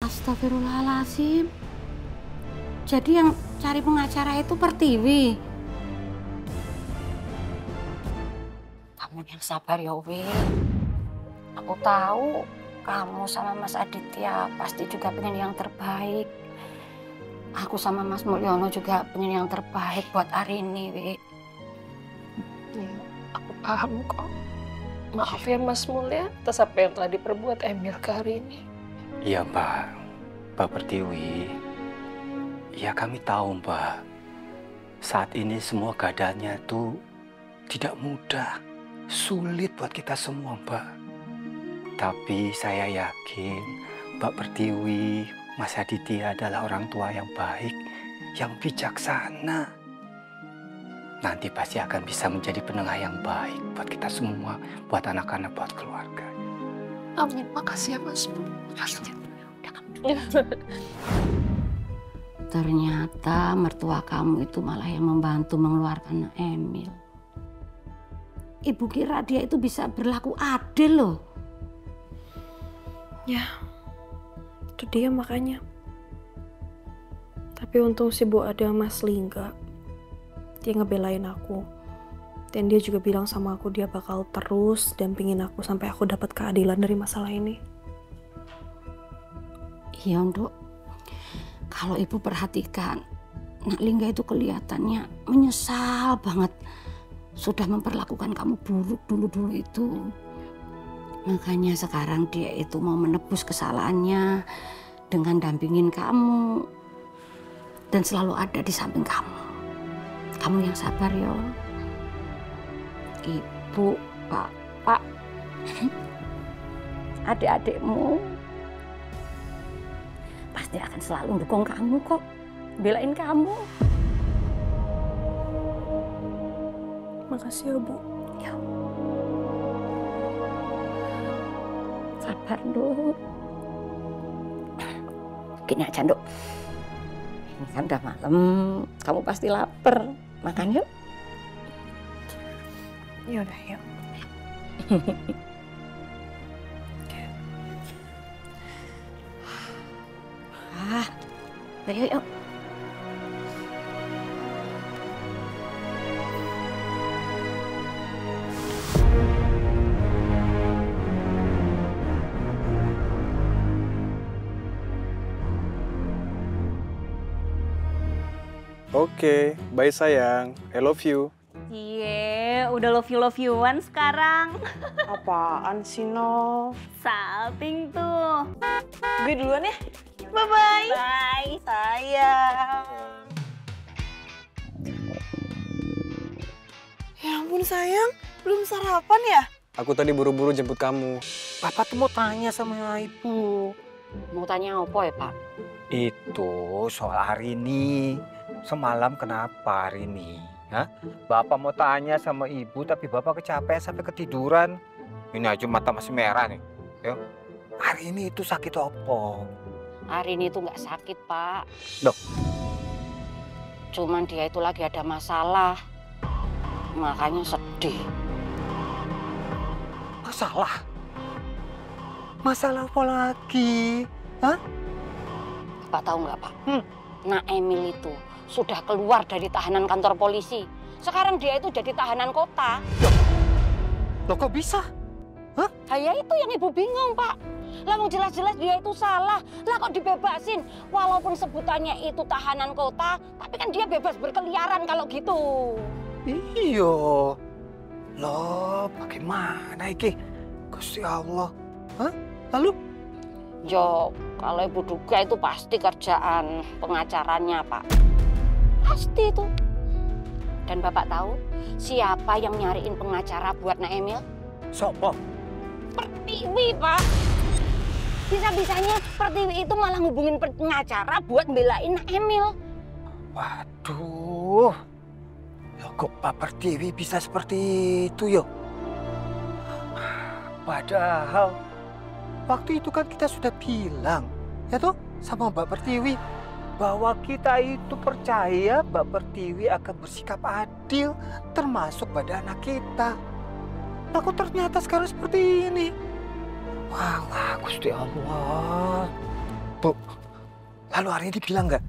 Astagfirullahaladzim. Jadi yang cari pengacara itu Pertiwi. Kamu yang sabar ya, Wi. Aku tahu kamu sama Mas Aditya pasti juga pengen yang terbaik. Aku sama Mas Mulyono juga pengen yang terbaik buat Arini, Wi. Ya, aku paham kok. Maaf ya Mas Mulya atas apa yang telah diperbuat Emil ke Arini. Iya, Mbak. Mbak Pertiwi. Ya, kami tahu, Mbak. Saat ini semua keadaannya itu tidak mudah. Sulit buat kita semua, Mbak. Tapi saya yakin Mbak Pertiwi, Mas Aditya adalah orang tua yang baik, yang bijaksana. Nanti pasti akan bisa menjadi penengah yang baik buat kita semua, buat anak-anak, buat keluarga. Amin, makasih ya Mas. Udah kamu dulu. Ternyata mertua kamu itu malah yang membantu mengeluarkan Emil. Ibu kira dia itu bisa berlaku adil loh. Ya, itu dia makanya. Tapi untung sih Bu ada Mas Lingga. Dia ngebelain aku. Dan dia juga bilang sama aku dia bakal terus dampingin aku sampai aku dapat keadilan dari masalah ini. Iya, Nduk. Kalau Ibu perhatikan, Nak Lingga itu kelihatannya menyesal banget sudah memperlakukan kamu buruk dulu-dulu itu. Makanya sekarang dia itu mau menebus kesalahannya dengan dampingin kamu dan selalu ada di samping kamu. Kamu yang sabar ya. Ibu, Bapak, adik-adikmu pasti akan selalu mendukung kamu kok, belain kamu. Makasih ya Bu. Ya. Sabar, Nduk. Gini aja, Nduk. Ini kan udah malam, kamu pasti lapar. Makan yuk. Yaudah, yuk. Yuk. Oke, bye sayang. I love you. Iya, udah love you-an sekarang. Apaan sih, No? Salting tuh. Gue duluan ya. Bye-bye. Bye, sayang. Ya ampun, sayang. Belum sarapan ya? Aku tadi buru-buru jemput kamu. Papa tuh mau tanya sama Ibu. Mau tanya apa ya, Pak? Itu soal Arini. Semalam kenapa Arini? Hah? Bapak mau tanya sama Ibu tapi Bapak kecapean sampai ketiduran. Ini aja mata masih merah nih. Ya. Arini itu sakit apa? Arini itu nggak sakit, Pak. Loh? Cuman dia itu lagi ada masalah. Makanya sedih. Masalah? Masalah apa lagi? Hah? Bapak tahu nggak, Pak? Nah, Emil itu sudah keluar dari tahanan kantor polisi. Sekarang dia itu jadi tahanan kota. Loh kok bisa? Hah? Ya itu yang Ibu bingung, Pak. Lah wong jelas-jelas dia itu salah. Lah kok dibebasin? Walaupun sebutannya itu tahanan kota, tapi kan dia bebas berkeliaran kalau gitu. Iya. Loh, bagaimana iki? Gusti Allah. Hah? Lalu? Jo, kalau Ibu duga itu pasti kerjaan pengacaranya, Pak. Pasti itu. Dan Bapak tahu siapa yang nyariin pengacara buat Nak Emil? Sopo? Pertiwi, Pak. Bisa-bisanya Pertiwi itu malah ngubungin pengacara buat belain Nak Emil. Waduh. Loh kok Pak Pertiwi bisa seperti itu yo? Padahal waktu itu kan kita sudah bilang, ya toh, sama Mbak Pertiwi bahwa kita itu percaya Mbak Pertiwi akan bersikap adil termasuk pada anak kita. Nah, kok ternyata sekarang seperti ini? Walah, Gusti Allah. Bu, lalu hari ini bilang nggak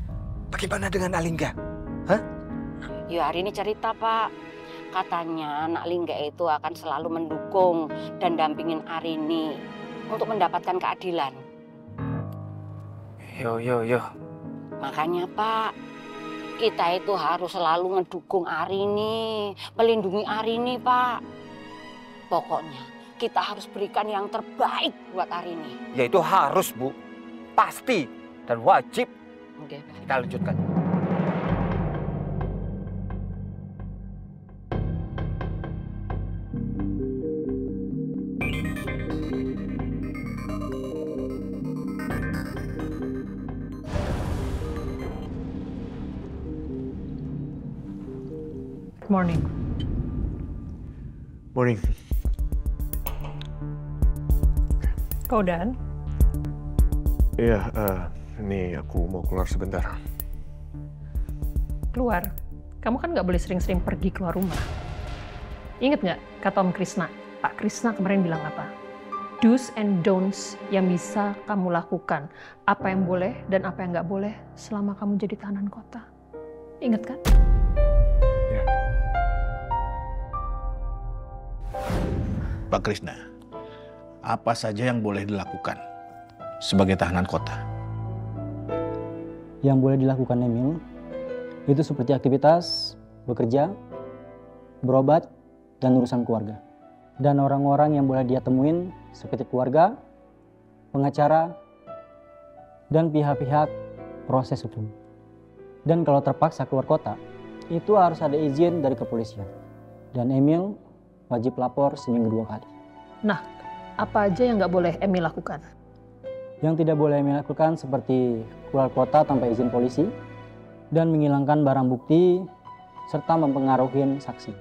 bagaimana dengan Alingga? Hah? Ya hari ini cerita Pak, katanya Nak Lingga itu akan selalu mendukung dan dampingin Arini untuk mendapatkan keadilan. Yo. Makanya Pak, kita itu harus selalu ngedukung Arini, melindungi Arini Pak. Pokoknya kita harus berikan yang terbaik buat Arini. Ya itu harus, Bu. Pasti dan wajib. Oke Pak. Kita lanjutkan. Morning. Morning. Kau udahan? Iya, ini aku mau keluar sebentar. Keluar? Kamu kan nggak boleh sering-sering pergi keluar rumah. Ingat nggak kata Om Krisna? Pak Krisna kemarin bilang apa? Do's and don'ts yang bisa kamu lakukan. Apa yang boleh dan apa yang nggak boleh selama kamu jadi tahanan kota. Ingat kan? Ya. Pak Krisna, apa saja yang boleh dilakukan sebagai tahanan kota? Yang boleh dilakukan Emil itu seperti aktivitas, bekerja, berobat, dan urusan keluarga. Dan orang-orang yang boleh dia temuin seperti keluarga, pengacara, dan pihak-pihak proses hukum. Dan kalau terpaksa keluar kota, itu harus ada izin dari kepolisian. Dan Emil wajib lapor seminggu 2 kali. Nah, apa aja yang nggak boleh Emil lakukan? Yang tidak boleh Emil lakukan seperti keluar kota tanpa izin polisi dan menghilangkan barang bukti serta mempengaruhi saksi.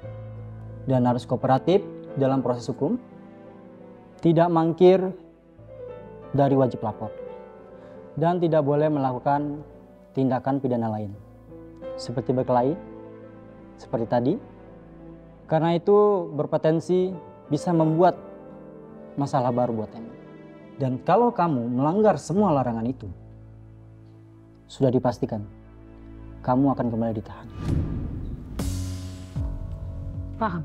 Dan harus kooperatif dalam proses hukum, tidak mangkir dari wajib lapor, dan tidak boleh melakukan tindakan pidana lain seperti berkelahi, seperti tadi, karena itu berpotensi bisa membuat masalah baru buat Emil. Dan kalau kamu melanggar semua larangan itu, sudah dipastikan kamu akan kembali ditahan. Paham?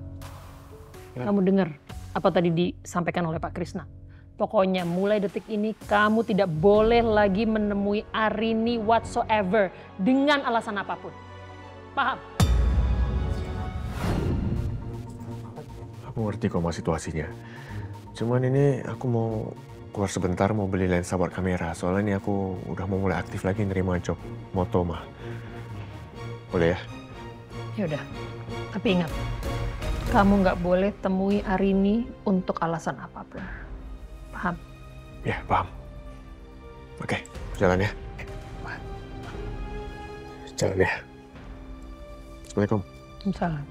Ya. Kamu dengar apa tadi disampaikan oleh Pak Krisna? Pokoknya mulai detik ini kamu tidak boleh lagi menemui Arini whatsoever dengan alasan apapun. Paham? Aku ngerti kok mas situasinya. Cuman ini aku mau keluar sebentar mau beli lensa buat kamera. Soalnya ini aku udah mau mulai aktif lagi nerima job moto mah. Boleh ya? Ya udah. Tapi ingat, kamu nggak boleh temui Arini untuk alasan apapun. Paham? Ya, paham. Oke, jalan ya. Jalan ya. Assalamualaikum. Salam.